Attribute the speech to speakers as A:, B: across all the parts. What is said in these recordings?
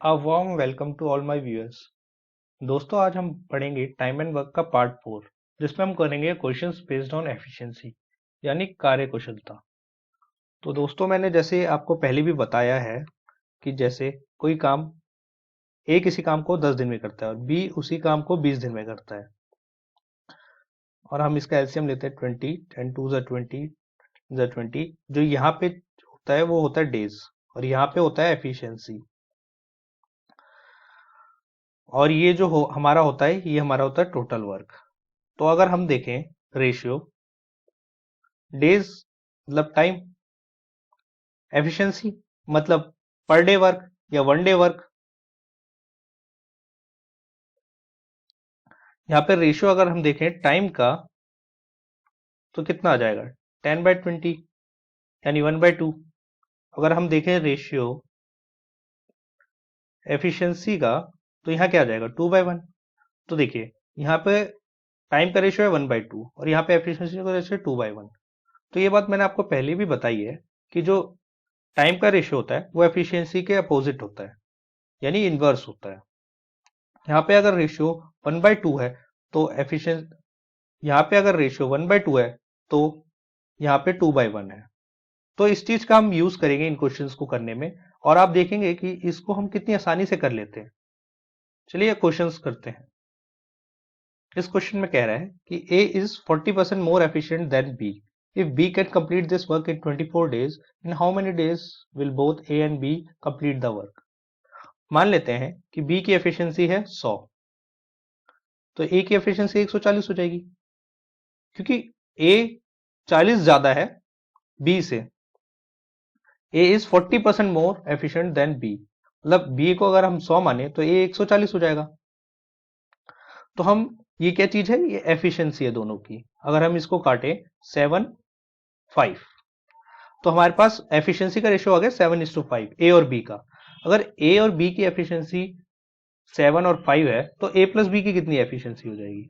A: A warm welcome to all my viewers। दोस्तों आज हम पढ़ेंगे टाइम एंड वर्क का पार्ट 4 जिसमें हम करेंगे क्वेश्चंस बेस्ड ऑन एफिशिएंसी यानी कार्य कुशलता। तो दोस्तों मैंने जैसे आपको पहले भी बताया है कि जैसे कोई काम ए किसी काम को 10 दिन में करता है और बी उसी काम को 20 दिन में करता है और हम इसका एलसीएम लेते हैं 20, 10 टू ज़ा 20 ज़ा 20। जो यहाँ पे होता है वो होता है डेज और यहाँ पे होता है एफिशिएंसी। और ये जो हमारा होता है ये हमारा होता है टोटल वर्क। तो अगर हम देखें रेशियो डेज मतलब टाइम, एफिशिएंसी मतलब पर डे वर्क या वन डे वर्क। यहाँ पे रेशियो अगर हम देखें टाइम का तो कितना आ जाएगा 10/20 यानी 1/2। अगर हम देखें रेशियो एफिशिएंसी का तो यहाँ क्या आ जाएगा 2/1। तो देखिए यहाँ पे टाइम का रेशियो है 1/2 और यहाँ पे एफिशिएंसी का रेशियो 2/1। तो ये बात मैंने आपको पहले भी बताई है कि जो टाइम का रेशियो होता है वो एफिशिएंसी के अपोजिट होता है यानी इनवर्स होता है। यहाँ पे अगर रेशियो 1/2 है तो एफिशिएंट, यहाँ पे अगर रेशियो 1/2 है तो यहाँ पे 2/1 है। तो इस चीज का हम यूज करेंगे इन क्वेश्चंस को करने में और आप देखेंगे कि इसको हम कितनी आसानी से कर लेते हैं। चलिए क्वेश्चंस करते हैं। इस क्वेश्चन में कह रहा है कि A is 40% more efficient then B। If B can complete this work in 24 days, in how many days will both A and B complete the work. मान लेते हैं कि B की एफिशिएंसी है 100 तो A की एफिशिएंसी 140 हो जाएगी क्योंकि A 40 ज्यादा है B से। A is 40% more efficient then B, मतलब B को अगर हम 100 माने तो A 140 हो जाएगा। तो हम ये क्या चीज है, ये एफिशिएंसी है दोनों की। अगर हम इसको काटे 7, 5 तो हमारे पास एफिशिएंसी का रेशियो आ गया 7:5 ए और बी का। अगर ए और बी की एफिशिएंसी 7 और 5 है तो ए प्लस बी की कितनी एफिशिएंसी हो जाएगी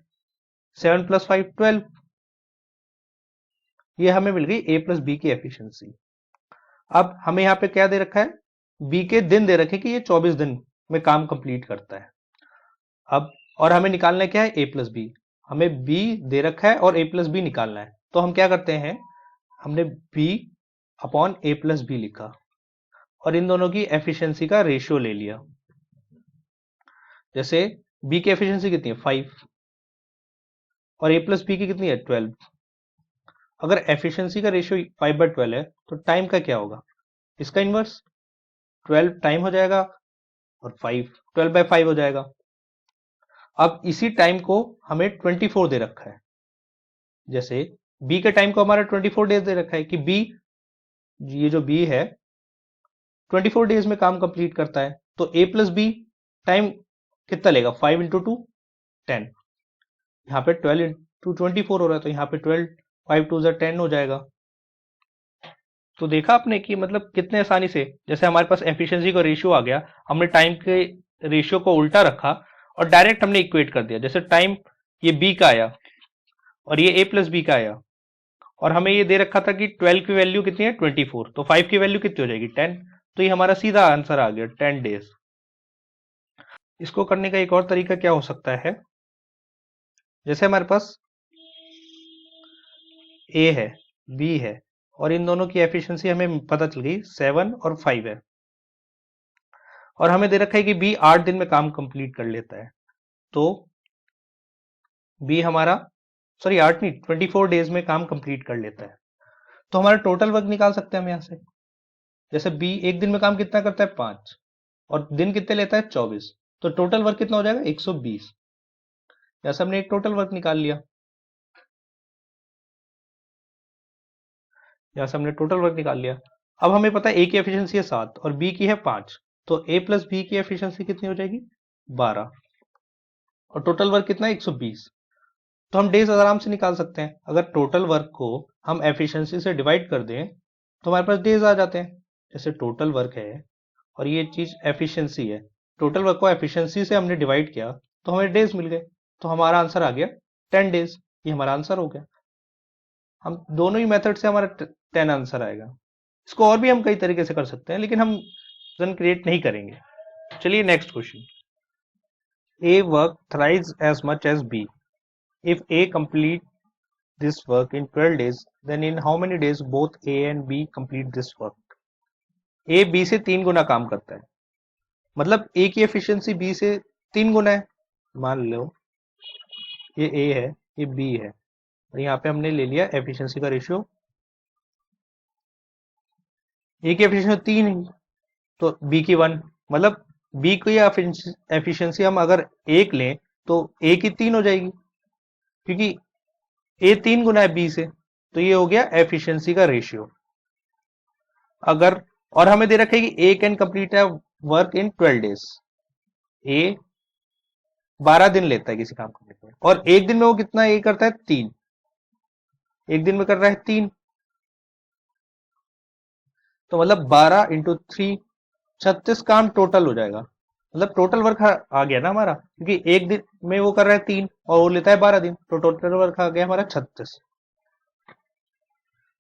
A: 7 + 5 12। ये हमें मिल गई ए प्लस बी की एफिशिएंसी। अब हमें यहाँ पे क्या दे रखा है, बी के दिन दे रखे कि ये 24 दिन में काम कंप्लीट करता है। अब और हमें निकालना है क्या है ए प्लस बी। हमें बी दे रखा है और ए प्लस बी निकालना है। तो हम क्या करते हैं, हमने बी अपॉन ए प्लस बी लिखा और इन दोनों की एफिशिएंसी का रेशियो ले लिया। जैसे बी की एफिशिएंसी कितनी है 5 और ए प्लस बी की कितनी है 12। अगर एफिशिएंसी का रेशियो 5/12 है तो टाइम का क्या होगा, इसका इनवर्स 12 टाइम हो जाएगा और 5 12/5 हो जाएगा। अब इसी टाइम को हमें 24 दे रखा है। जैसे बी के टाइम को हमारा 24 डेज दे रखा है कि बी, ये जो बी है 24 डेज में काम कंप्लीट करता है। तो ए प्लस बी टाइम कितना लेगा 5 × 2 10। यहाँ पे 12 × 24 हो रहा है तो यहाँ पे 12 5 2 10 हो जाएगा। तो देखा आपने कि मतलब कितने आसानी से, जैसे हमारे पास एफिशिएंसी का रेशियो आ गया, हमने टाइम के रेशियो को उल्टा रखा और डायरेक्ट हमने इक्वेट कर दिया। जैसे टाइम ये बी का आया और ये ए प्लस बी का आया और हमें ये दे रखा था कि 12 की वैल्यू कितनी है 24, तो 5 की वैल्यू कितनी हो जाएगी 10। तो ये हमारा सीधा आंसर आ गया 10 डेज। इसको करने का एक और तरीका क्या हो सकता है, जैसे हमारे पास ए है बी है और इन दोनों की एफिशिएंसी हमें पता चल गई 7 और 5 है और हमें दे रखा है कि बी 8 दिन में काम कंप्लीट कर लेता है। तो बी हमारा, सॉरी 8 नहीं 24 डेज में काम कंप्लीट कर लेता है। तो हमारा टोटल वर्क निकाल सकते हैं हम यहाँ से। जैसे बी एक दिन में काम कितना करता है 5 और दिन कितने लेता है 24, तो टोटल वर्क कितना हो जाएगा 120। जैसे हमने एक टोटल वर्क निकाल लिया, यहाँ से हमने टोटल वर्क निकाल लिया। अब हमें पता है ए की एफिशिएंसी है 7 और बी की है 5, तो ए प्लस बी की एफिशिएंसी कितनी हो जाएगी 12 और टोटल वर्क कितना है 120। तो हम डेज आराम से निकाल सकते हैं। अगर टोटल वर्क को हम एफिशिएंसी से डिवाइड कर दें तो हमारे पास डेज आ जाते हैं। जैसे टोटल वर्क है और ये चीज एफिशिएंसी है, टोटल वर्क को एफिशिएंसी से हमने डिवाइड किया तो हमें डेज मिल गए। तो हमारा आंसर आ गया 10 डेज। ये हमारा आंसर हो गया। हम दोनों ही मेथड से हमारा 10 आंसर आएगा। इसको और भी हम कई तरीके से कर सकते हैं लेकिन हम क्रिएट नहीं करेंगे। चलिए next question. A work thrice as much as B if A complete this work in 12 days, then in how many days both A and B complete this work? A B से 3 गुना काम करता है, मतलब A की efficiency B से 3 गुना है। मान लो ये A है, ये B है, और यहाँ पे हमने ले लिया एफिशिएंसी का रेशियो। A की एफिशिएंसी 3 है तो B की 1, मतलब B की एफिशिएंसी हम अगर 1 लें तो A की 3 हो जाएगी, क्योंकि A 3 गुना है B से, तो ये हो गया एफिशिएंसी का रेशियो। अगर और हमें दे रखा है कि A कैन कंप्लीट है वर्क इन 12 डेज, A 12 दिन लेता है किसी काम करने में, और एक दिन में वो कितना A करता है 3, एक दिन में कर रहा है 3, तो मतलब 12 इंटू 3 36 काम टोटल हो जाएगा। मतलब टोटल वर्क आ गया ना हमारा, क्योंकि एक दिन में वो कर रहा है 3 और वो लेता है 12 दिन, तो टोटल वर्क आ गया हमारा 36।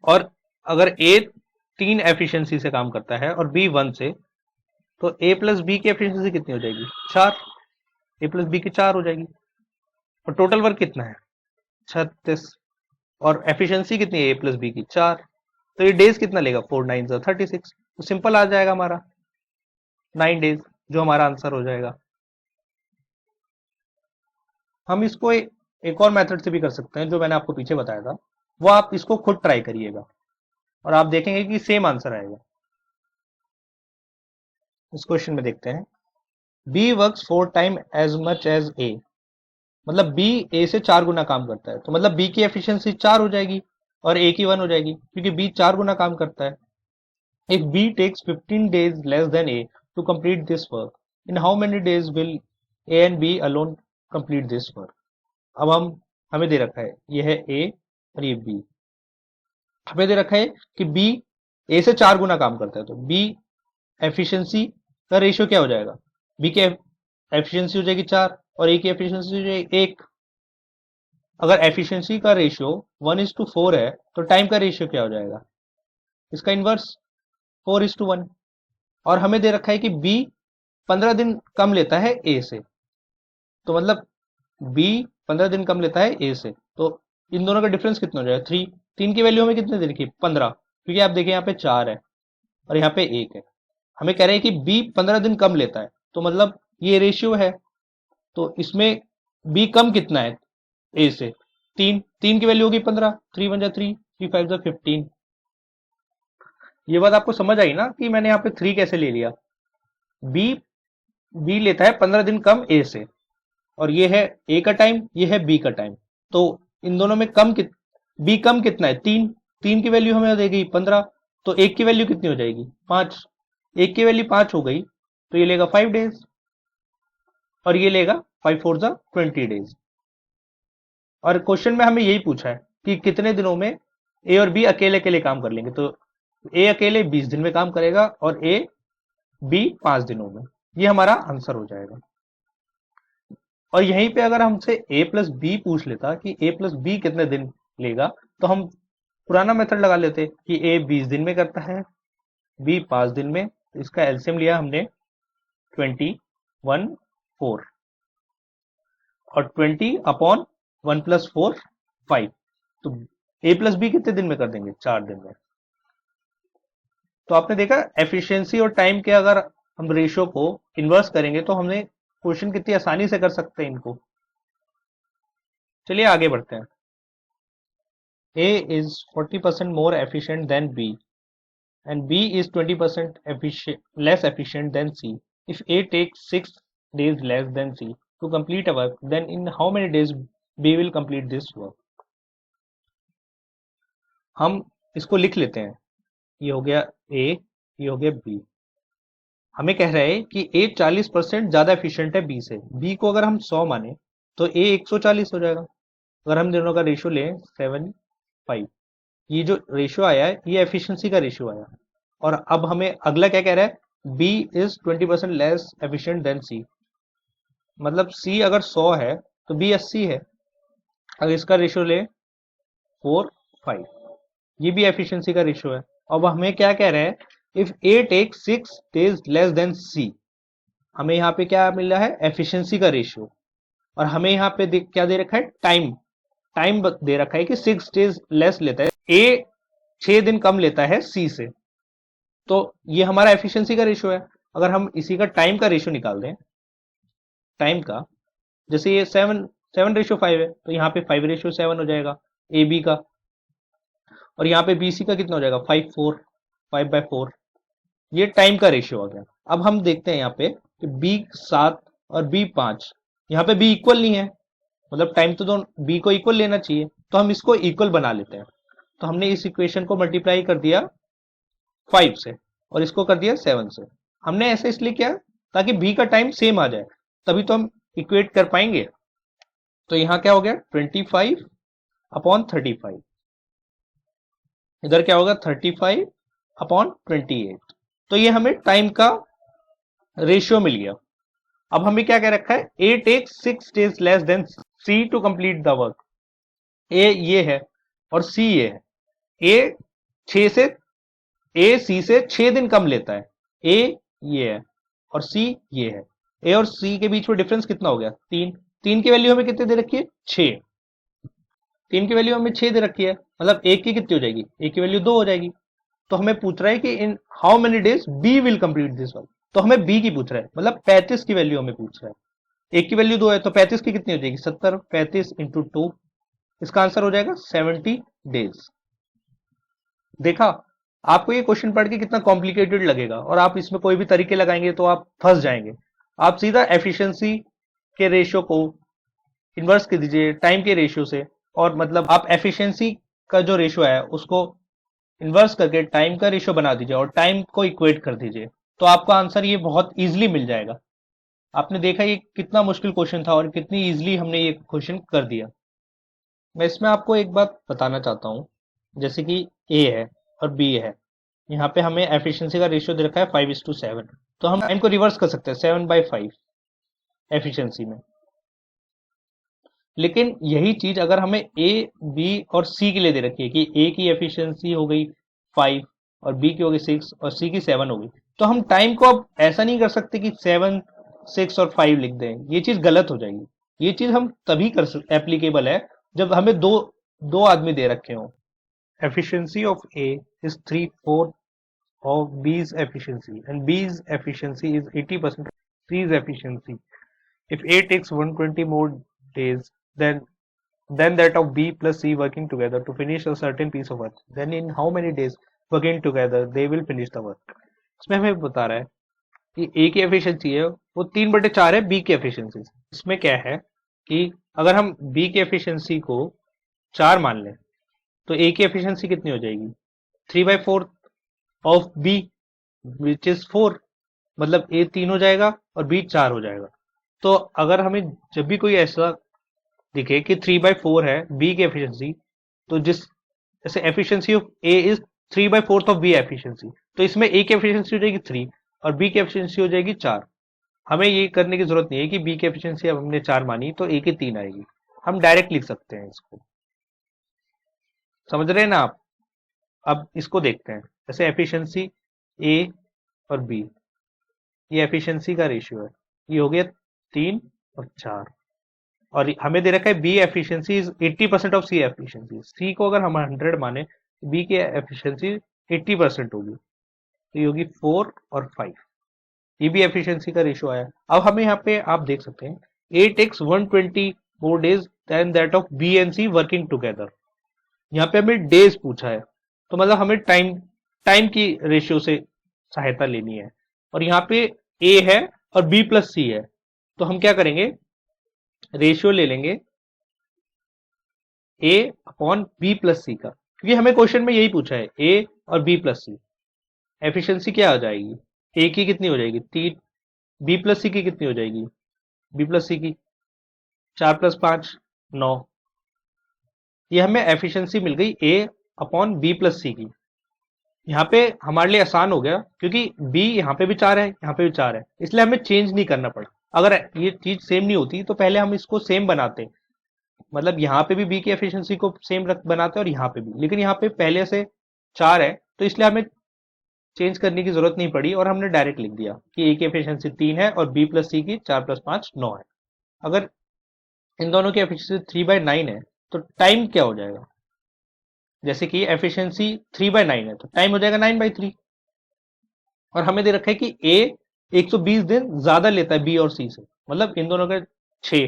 A: और अगर A 3 एफिशिएंसी से काम करता है और B 1 से, तो A प्लस बी की एफिशिएंसी कितनी हो जाएगी 4, A प्लस बी की 4 हो जाएगी, और टोटल वर्क कितना है 36, और एफिशिएंसी कितनी है A प्लस बी की 4, तो ये डेज कितना लेगा 4 9 36, तो सिंपल आ जाएगा हमारा 9 डेज, जो हमारा आंसर हो जाएगा। हम इसको एक और मेथड से भी कर सकते हैं, जो मैंने आपको पीछे बताया था, वो आप इसको खुद ट्राई करिएगा और आप देखेंगे कि सेम आंसर आएगा। इस क्वेश्चन में देखते हैं, B works 4 time as much as A, मतलब बी ए से 4 गुना काम करता है, तो मतलब बी की एफिशिएंसी 4 हो जाएगी और ए की 1 हो जाएगी, क्योंकि बी 4 गुना काम करता है। If B takes 15 days less than A to complete this work, in how many days will A and B alone complete this work. अब हमें दे रखा है ये है ए और ये बी, हमें दे रखा है कि बी ए से 4 गुना काम करता है, तो बी एफिशिएंसी का रेशियो क्या हो जाएगा, बी की एफिशिएंसी हो जाएगी 4 और ए की एफिशिएंसी हो जाएगी 1। अगर एफिशिएंसी का रेशियो 1:4 है, तो टाइम का रेशियो क्या हो जाएगा, इसका इनवर्स 4:1। और हमें दे रखा है कि बी 15 दिन कम लेता है ए से, तो मतलब बी 15 दिन कम लेता है ए से, तो इन दोनों का डिफरेंस कितना हो जाएगा 3। 3 की वैल्यू हमें कितने दे रखी है 15, क्योंकि आप देखिए यहाँ पे 4 है और यहाँ पे 1 है। हमें कह रहे हैं कि बी 15 दिन कम लेता है, तो मतलब ये रेशियो है, तो इसमें बी कम कितना है ए से, 3। 3 की वैल्यू होगी 15, 3 1 3, 3 5 15। ये बात आपको समझ आई ना कि मैंने यहाँ पे 3 कैसे ले लिया। बी बी लेता है 15 दिन कम ए से, और ये है ए का टाइम, ये है बी का टाइम, तो इन दोनों में बी कम कितना है 3। 3 की वैल्यू हमें देगी 15, तो एक की वैल्यू कितनी हो जाएगी 5, एक की वैल्यू 5 हो गई, तो ये लेगा 5 डेज और ये लेगा 5 4 20 डेज। और क्वेश्चन में हमें यही पूछा है कि कितने दिनों में ए और बी अकेले अकेले काम कर लेंगे, तो ए अकेले 20 दिन में काम करेगा और ए बी 5 दिनों में, ये हमारा आंसर हो जाएगा। और यहीं पे अगर हमसे ए प्लस बी पूछ लेता कि ए प्लस बी कितने दिन लेगा, तो हम पुराना मेथड लगा लेते कि ए 20 दिन में करता है, बी 5 दिन में, तो इसका एलसीएम लिया हमने 20 1 4, और 20 अपॉन 1 + 4 5, तो ए प्लस बी कितने दिन में कर देंगे 4 दिन में। तो आपने देखा एफिशिएंसी और टाइम के अगर हम रेशियो को इन्वर्स करेंगे तो हमने क्वेश्चन कितनी आसानी से कर सकते हैं इनको। चलिए आगे बढ़ते हैं। A is 40% more efficient than B and B is 20% less efficient than C. If A takes 6 days less than C to complete a work, then in how many days B will complete this work? हम इसको लिख लेते हैं, ये हो गया A, ये हो गया B। हमें कह रहा है कि A 40% ज्यादा एफिशिएंट है B से। B को अगर हम 100 माने तो A 140 हो जाएगा। अगर हम दोनों का रेशियो लें 7 5, ये जो रेशियो आया है ये एफिशिएंसी का रेशियो आया है। और अब हमें अगला क्या कह रहा है, B is 20% less efficient then C, मतलब C अगर 100 है तो B 80 है। अगर इसका रेशियो ले 4 5, ये भी एफिशिएंसी का रेशियो है। अब हमें क्या कह रहा है, if A take 6 days less than C, हमें यहाँ पे क्या मिल रहा है, एफिशिएंसी का रेशियो। और हमें यहाँ पे क्या दे रखा है, टाइम। टाइम दे रखा है कि 6 days लेस लेता है, ए 6 दिन कम लेता है सी से। तो ये हमारा एफिशिएंसी का रेशियो है। अगर हम इसी का टाइम का रेशियो निकाल दें, टाइम का, जैसे ये 7:5 है, तो यहाँ पे 5:7 हो जाएगा ए बी का। और यहाँ पे बी सी का कितना हो जाएगा, 5/4। ये टाइम का रेशियो आ गया। अब हम देखते हैं यहाँ पे कि बी 7 और बी 5, यहाँ पे बी इक्वल नहीं है, मतलब टाइम तो दोनों बी को इक्वल लेना चाहिए, तो हम इसको इक्वल बना लेते हैं। तो हमने इस इक्वेशन को मल्टीप्लाई कर दिया 5 से और इसको कर दिया 7 से। हमने ऐसा इसलिए किया ताकि बी का टाइम सेम आ जाए, तभी तो हम इक्वेट कर पाएंगे। तो यहाँ क्या हो गया, 25/35। इधर क्या होगा, 35/28। तो ये हमें टाइम का रेशियो मिल गया। अब हमें क्या कह रखा है, A take 6 days less than C to complete the work. A ये है और सी ये है। ए 6 से ए सी से 6 दिन कम लेता है, ए ये है और सी ये है। ए और सी के बीच में डिफरेंस कितना हो गया, 3। 3 की वैल्यू हमें कितने दे रखी है, 6। 3 की वैल्यू हमें 6 दे रखी है, मतलब ए की कितनी हो जाएगी, ए की वैल्यू 2 हो जाएगी। तो हमें पूछ रहा है कि in how many days B will complete this work. तो हमें बी की पूछ रहा है, मतलब 35 की वैल्यू हमें पूछ रहा है। एक की वैल्यू 2 है तो 35 की कितनी हो जाएगी, 70। 35 इंटू 2, इसका आंसर हो जाएगा 70 डेज। देखा, आपको ये क्वेश्चन पढ़ के कितना कॉम्प्लिकेटेड लगेगा, और आप इसमें कोई भी तरीके लगाएंगे तो आप फंस जाएंगे। आप सीधा एफिशिएंसी के रेशियो को इन्वर्स कर दीजिए टाइम के रेशियो से, और मतलब आप एफिशिएंसी का जो रेशियो है उसको इन्वर्स करके टाइम का रेशियो बना दीजिए और टाइम को इक्वेट कर दीजिए, तो आपका आंसर ये बहुत इजीली मिल जाएगा। आपने देखा ये कितना मुश्किल क्वेश्चन था और कितनी इजीली हमने ये क्वेश्चन कर दिया। मैं इसमें आपको एक बात बताना चाहता हूँ, जैसे कि ए है और बी है, यहाँ पे हमें एफिशिएंसी का रेशियो दे रखा है 5:7, तो हम टाइम को रिवर्स कर सकते हैं 7/5 एफिशिएंसी में। लेकिन यही चीज अगर हमें ए बी और सी के लिए दे रखी है कि ए की एफिशिएंसी हो गई 5 और बी की हो गई 6 और सी की 7 हो गई, तो हम टाइम को अब ऐसा नहीं कर सकते कि 7, 6 और 5 लिख दें, ये चीज गलत हो जाएगी। ये चीज हम तभी कर सकते एप्लीकेबल है जब हमें दो दो आदमी दे रखे हो। Efficiency of A is 3/4 of B's efficiency, and B's efficiency is 80% of C's efficiency. If A takes 120 more days than that of B plus C working together to finish a certain piece of work, then in how many days working together they will finish the work? इसमें हमें बता रहा है कि A की efficiency है वो 3/4 है B की एफिशिएंसी। इसमें क्या है कि अगर हम B की एफिशिएंसी को 4 मान लें तो ए की एफिशिएंसी कितनी हो जाएगी, 3/4 ऑफ बी विच इज 4, मतलब ए 3 हो जाएगा और बी 4 हो जाएगा। तो अगर हमें जब भी कोई ऐसा दिखे कि 3/4 है बी की एफिशिएंसी, तो जिस जैसे efficiency of A is 3/4 of B efficiency, तो इसमें ए की एफिशिएंसी हो जाएगी 3 और बी की एफिशिएंसी हो जाएगी 4। हमें ये करने की जरूरत नहीं है कि बी की एफिशिएंसी अब हमने 4 मानी तो ए की 3 आएगी, हम डायरेक्ट लिख सकते हैं इसको। समझ रहे हैं ना आप। अब इसको देखते हैं, जैसे एफिशिएंसी ए और बी, ये एफिशिएंसी का रेशियो है, ये हो गया 3 और 4, और हमें दे रखा है B efficiency is 80% of C efficiency. C को अगर हम 100 माने, बी की एफिशिएंसी 80% होगी, तो ये होगी 4 और 5। ये भी एफिशिएंसी का रेशियो आया। अब हमें यहाँ पे आप देख सकते हैं A takes 120 more days than that of B and C working together. यहाँ पे हमें डेज पूछा है, तो मतलब हमें टाइम की रेशियो से सहायता लेनी है। और यहाँ पे ए है और बी प्लस सी है, तो हम क्या करेंगे, रेशियो ले लेंगे ए अपॉन बी प्लस सी का, क्योंकि हमें क्वेश्चन में यही पूछा है ए और बी प्लस सी। एफिशिएंसी क्या आ जाएगी, ए की कितनी हो जाएगी 3, बी प्लस सी की कितनी हो जाएगी, बी प्लस सी की 4 + 5 9। ये हमें एफिशिएंसी मिल गई ए अपॉन बी प्लस सी की। यहाँ पे हमारे लिए आसान हो गया क्योंकि बी यहाँ पे भी 4 है, यहाँ पे भी 4 है, इसलिए हमें चेंज नहीं करना पड़ा। अगर ये चीज सेम नहीं होती तो पहले हम इसको सेम बनाते, मतलब यहाँ पे भी बी की एफिशिएंसी को सेम बनाते और यहाँ पे भी, लेकिन यहाँ पे पहले से 4 है तो इसलिए हमें चेंज करने की जरूरत नहीं पड़ी और हमने डायरेक्ट लिख दिया कि ए की एफिशिएंसी 3 है और बी प्लस सी की 4 प्लस 5 9 है। अगर इन दोनों की एफिशिएंसी 3/9 है तो टाइम क्या हो जाएगा? जैसे कि एफिशिएंसी 3/9 है तो टाइम हो जाएगा 9/3। और हमें दे रखा है कि ए 120 दिन ज्यादा लेता है बी और सी से, मतलब इन दोनों का 6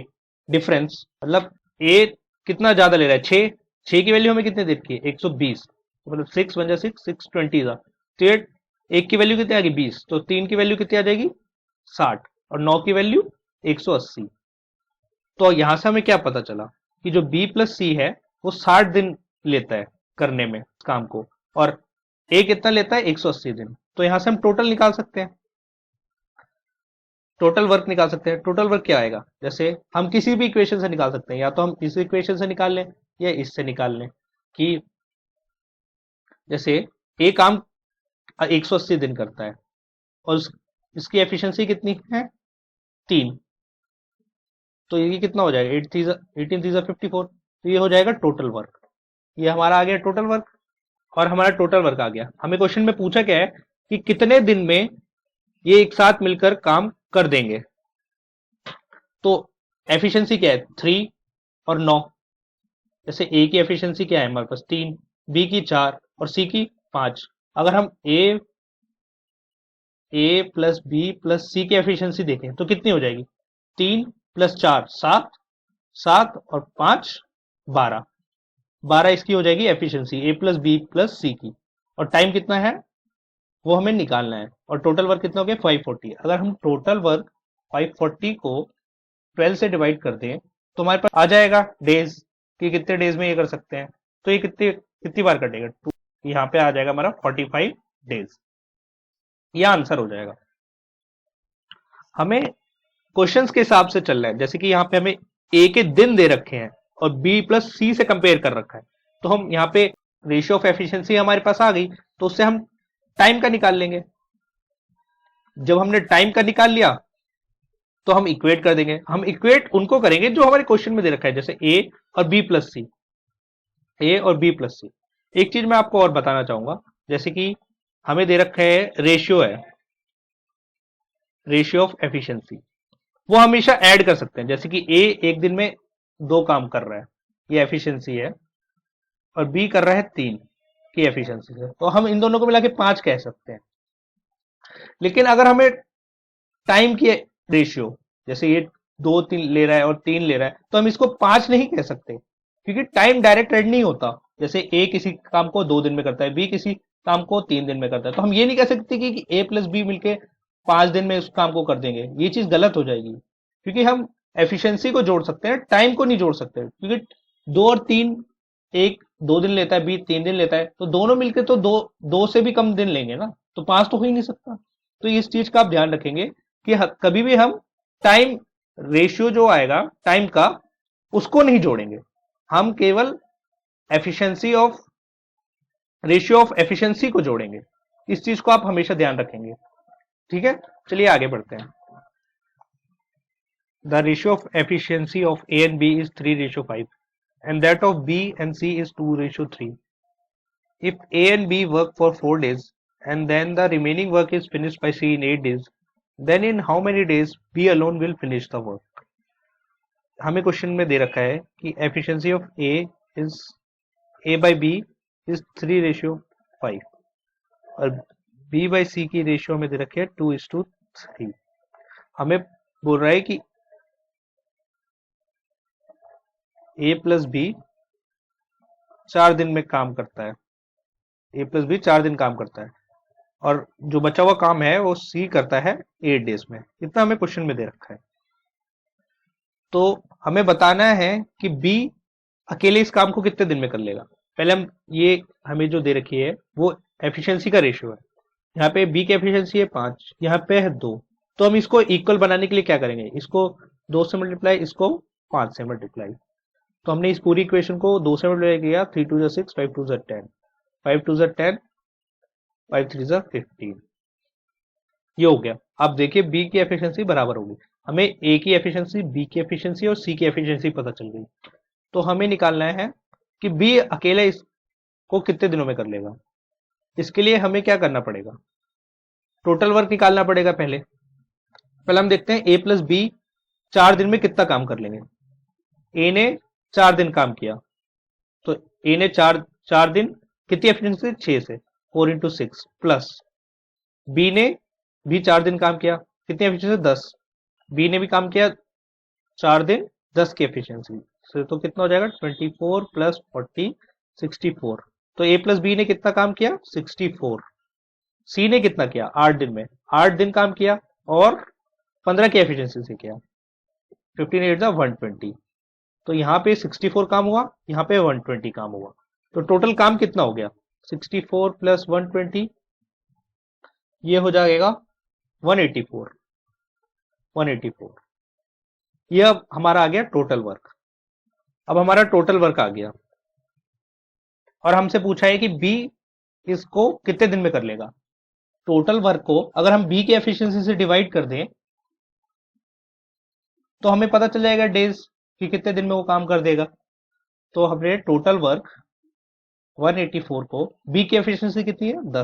A: डिफरेंस, मतलब ए कितना ज्यादा ले रहा है, 6 की वैल्यू हमें कितने दे रखी है 120, मतलब 6 बन जाए 620 था। तो ये एक की वैल्यू कितनी आ गई 20, तो 3 की वैल्यू कितनी आ जाएगी 60 और 9 की वैल्यू 180। तो यहां से हमें क्या पता चला कि जो बी प्लस सी है वो 60 दिन लेता है करने में काम को, और ए कितना लेता है 180 दिन। तो यहां से हम टोटल निकाल सकते हैं, टोटल वर्क निकाल सकते हैं। टोटल वर्क क्या आएगा, जैसे हम किसी भी इक्वेशन से निकाल सकते हैं, या तो हम इस इक्वेशन से निकाल लें या इससे निकाल लें कि जैसे ए काम 180 दिन करता है और इसकी एफिशिएंसी कितनी है 3, तो ये कितना हो जाएगा 18 तो ये हो जाएगा टोटल वर्क। ये हमारा आ गया टोटल वर्क, और हमारा टोटल वर्क आ गया। हमें क्वेश्चन में पूछा क्या है कि कितने दिन में ये एक साथ मिलकर काम कर देंगे। तो एफिशिएंसी क्या है 3 और 9, जैसे ए की एफिशिएंसी क्या है हमारे पास 3, बी की 4 और सी की 5। अगर हम ए प्लस बी प्लस सी की एफिशिएंसी देखें तो कितनी हो जाएगी 3 प्लस 4 7, 7 और 5 12, 12 इसकी हो जाएगी एफिशिएंसी ए प्लस बी प्लस सी की। और टाइम कितना है वो हमें निकालना है, और टोटल वर्क कितना हो गया 540। अगर हम टोटल वर्क 540 को 12 से डिवाइड कर दें तो हमारे पास आ जाएगा डेज कि कितने डेज में ये कर सकते हैं। तो ये कितनी कितनी बार कटेगा, यहाँ पे आ जाएगा हमारा 45 डेज, यह आंसर हो जाएगा। हमें क्वेश्चंस के हिसाब से चल रहा है, जैसे कि यहाँ पे हमें ए के दिन दे रखे हैं और बी प्लस सी से कंपेयर कर रखा है, तो हम यहाँ पे रेशियो ऑफ एफिशिएंसी हमारे पास आ गई, तो उससे हम टाइम का निकाल लेंगे। जब हमने टाइम का निकाल लिया तो हम इक्वेट कर देंगे। हम इक्वेट उनको करेंगे जो हमारे क्वेश्चन में दे रखा है, जैसे ए और बी प्लस सी, ए और बी प्लस सी। एक चीज मैं आपको और बताना चाहूंगा, जैसे कि हमें दे रखा है रेशियो है, रेशियो ऑफ एफिशिएंसी, वो हमेशा ऐड कर सकते हैं। जैसे कि ए एक दिन में 2 काम कर रहा है, ये एफिशिएंसी है, और बी कर रहा है 3 की एफिशिएंसी से, तो हम इन दोनों को मिला के 5 कह सकते हैं। लेकिन अगर हमें टाइम की रेशियो, जैसे ये 2 3 ले रहा है और 3 ले रहा है, तो हम इसको 5 नहीं कह सकते, क्योंकि टाइम डायरेक्ट ऐड नहीं होता। जैसे ए किसी काम को 2 दिन में करता है, बी किसी काम को 3 दिन में करता है, तो हम ये नहीं कह सकते कि ए प्लस बी मिलके 5 दिन में उस काम को कर देंगे, ये चीज गलत हो जाएगी। क्योंकि हम एफिशिएंसी को जोड़ सकते हैं, टाइम को नहीं जोड़ सकते, क्योंकि 2 और 3, एक 2 दिन लेता है, बी 3 दिन लेता है, तो दोनों मिलकर तो दो से भी कम दिन लेंगे ना, तो 5 तो हो ही नहीं सकता। तो इस चीज का आप ध्यान रखेंगे कि कभी भी हम टाइम रेशियो जो आएगा टाइम का, उसको नहीं जोड़ेंगे, हम केवल efficiency of ratio of efficiency को जोड़ेंगे। इस चीज को आप हमेशा ध्यान रखेंगे, ठीक है। चलिए आगे बढ़ते हैं। The ratio of efficiency of A and B is 3:5 and that of B and C is 2:3. If A and B work for 4 days and then the remaining work is finished by C in 8 days, then in how many days B alone will finish the work? हमें question में दे रखा है कि efficiency of A is A by B is 3:5 और B by सी की ratio में दे रखी है 2:3। हमें बोल रहा है कि ए प्लस बी 4 दिन में काम करता है, ए प्लस बी 4 दिन काम करता है, और जो बचा हुआ काम है वो सी करता है 8 डेज में। इतना हमें क्वेश्चन में दे रखा है। तो हमें बताना है कि बी अकेले इस काम को कितने दिन में कर लेगा। पहले हम ये हमें जो दे रखी है वो एफिशिएंसी का रेशियो है, यहाँ पे बी की एफिशिएंसी है 5, यहाँ पे है 2, तो हम इसको इक्वल बनाने के लिए क्या करेंगे, इसको 2 से मल्टीप्लाई, इसको 5 से मल्टीप्लाई। तो हमने इस पूरी इक्वेशन को 2 से मल्टीप्लाई किया, 3 2 जा 6, 5 2 जा 10, 5 2 जा 10, 5 3 जा 15, ये हो गया। अब देखिए बी की एफिशिएंसी बराबर होगी, हमें ए की एफिशिएंसी, बी की एफिशिएंसी और सी की एफिशिएंसी पता चल गई। तो हमें निकालना है कि बी अकेले इसको कितने दिनों में कर लेगा। इसके लिए हमें क्या करना पड़ेगा, टोटल वर्क निकालना पड़ेगा। पहले हम देखते हैं ए प्लस बी 4 दिन में कितना काम कर लेंगे। ए ने 4 दिन काम किया, तो ए ने चार दिन कितनी एफिशिएंसी 6 से 4 इंटू 6 प्लस बी ने भी 4 दिन काम किया, कितनी एफिशिएंसी 10। बी ने भी काम किया 4 दिन 10 की एफिशिएंसी से, तो कितना हो जाएगा 24 प्लस 40 64। तो ए प्लस बी ने कितना काम किया 64। सी ने कितना किया 8 दिन में 8 दिन काम किया और 15 की एफिशिएंसी से किया, 15 8 120। तो यहाँ पे 64 काम हुआ, यहाँ पे 120 काम हुआ, तो टोटल काम कितना हो गया 64 प्लस 120, ये हो जाएगा 184। ये अब हमारा आ गया टोटल वर्क। अब हमारा टोटल वर्क आ गया और हमसे पूछा है कि बी इसको कितने दिन में कर लेगा। टोटल वर्क को अगर हम बी की एफिशिएंसी से डिवाइड कर दें तो हमें पता चल जाएगा डेज कि कितने दिन में वो काम कर देगा। तो हमने टोटल वर्क 184 को बी की एफिशिएंसी कितनी है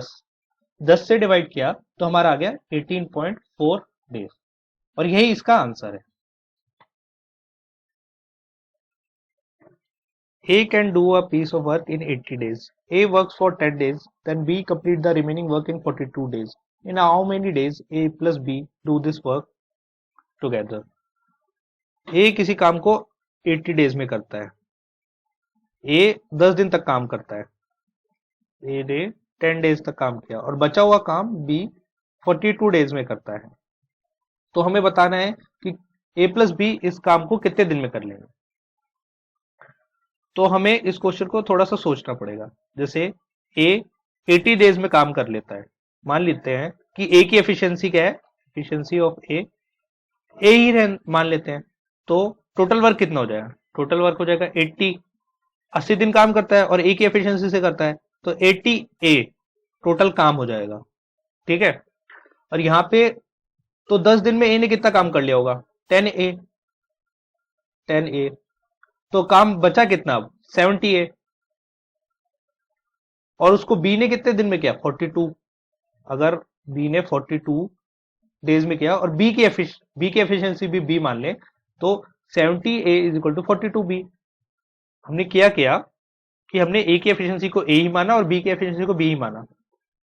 A: 10 से डिवाइड किया तो हमारा आ गया 18.4 डेज, और यही इसका आंसर है। A can do a piece of work in 80 days. A works for 10 days, then B complete the remaining work in 42 days. In how many days A plus B do this work together? A किसी काम को 80 days में करता है, A 10 दिन तक काम करता है, A ने 10 डेज तक काम किया और बचा हुआ काम B 42 डेज में करता है। तो हमें बताना है कि A प्लस B इस काम को कितने दिन में कर लेंगे। तो हमें इस क्वेश्चन को थोड़ा सा सोचना पड़ेगा। जैसे ए 80 डेज में काम कर लेता है, मान लेते हैं कि ए की एफिशिएंसी क्या है, एफिशिएंसी ऑफ ए ही मान लेते हैं। तो टोटल वर्क कितना हो जाएगा, टोटल वर्क हो जाएगा 80 दिन काम करता है और ए की एफिशिएंसी से करता है, तो 80 ए टोटल काम हो जाएगा। ठीक है, और यहाँ पे तो 10 दिन में ए ने कितना काम कर लिया होगा 10 ए, तो काम बचा कितना अब 70 है, और उसको बी ने कितने दिन में किया 42। अगर बी ने 42 डेज में किया और बी की एफिशिएंसी भी बी मान ले तो 70 ए इज इक्वल टू 42 बी। हमने किया कि हमने ए की एफिशिएंसी को ए ही माना और बी की एफिशिएंसी को बी ही माना।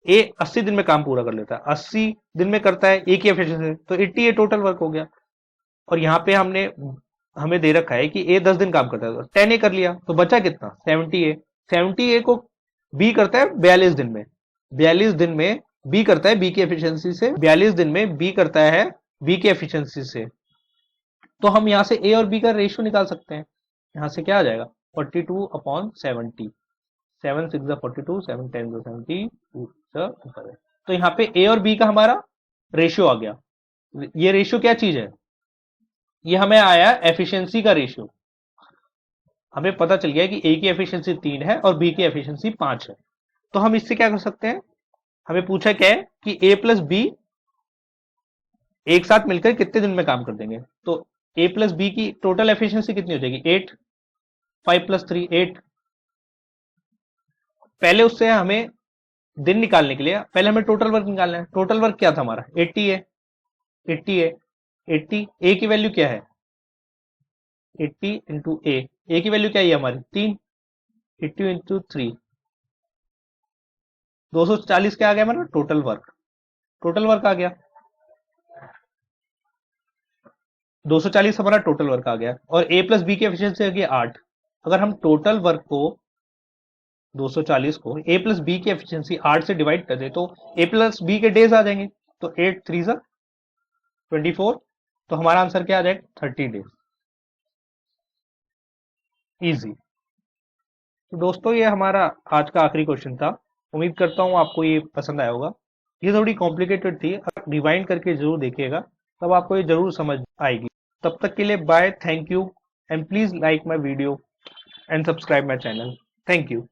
A: ए 80 दिन में काम पूरा कर लेता है, 80 दिन में करता है ए की एफिशिएंसी, तो 80 ए टोटल वर्क हो गया। और यहाँ पे हमें दे रखा है कि ए 10 दिन काम करता है, तो 10 ए कर लिया, तो बचा कितना 70 ए। 70 ए को बी करता है 42 दिन में, 42 दिन में बी करता है बी की एफिशिएंसी से, 42 दिन में बी करता है बी की एफिशिएंसी से। तो हम यहाँ से ए और बी का रेशियो निकाल सकते हैं। यहाँ से क्या आ जाएगा 42 अपॉन 70, 7 6 42, 7 10 70, 2 तो यहाँ पे ए और बी का हमारा रेशियो आ गया। ये रेशियो क्या चीज है, ये हमें आया एफिशिएंसी का रेशियो। हमें पता चल गया कि ए की एफिशिएंसी 3 है और बी की एफिशिएंसी 5 है। तो हम इससे क्या कर सकते हैं, हमें पूछा क्या है कि ए प्लस बी एक साथ मिलकर कितने दिन में काम कर देंगे। तो ए प्लस बी की टोटल एफिशिएंसी कितनी हो जाएगी 8, 5 प्लस 3 8। पहले उससे हमें दिन निकालने के लिए पहले हमें टोटल वर्क निकालना है। टोटल वर्क क्या था हमारा 80 है, 80 ए की वैल्यू क्या है 80 इंटू ए की वैल्यू क्या है हमारी 3, 80 इंटू 3 240 क्या आ गया हमारा टोटल वर्क आ गया 240 हमारा टोटल वर्क आ गया। और ए प्लस बी की एफिशिएंसी आ गई 8। अगर हम टोटल वर्क को 240 को ए प्लस बी की एफिशिएंसी 8 से डिवाइड कर दे तो ए प्लस बी के डेज आ जाएंगे, तो 8 3 24, तो हमारा आंसर क्या आ जाएगा 30 डेज। इजी। तो दोस्तों ये हमारा आज का आखिरी क्वेश्चन था। उम्मीद करता हूँ आपको ये पसंद आया होगा। ये थोड़ी कॉम्प्लिकेटेड थी, आप रिवाइंड करके जरूर देखिएगा, तब आपको ये जरूर समझ आएगी। तब तक के लिए bye, thank you, and please like my video and subscribe my channel. Thank you.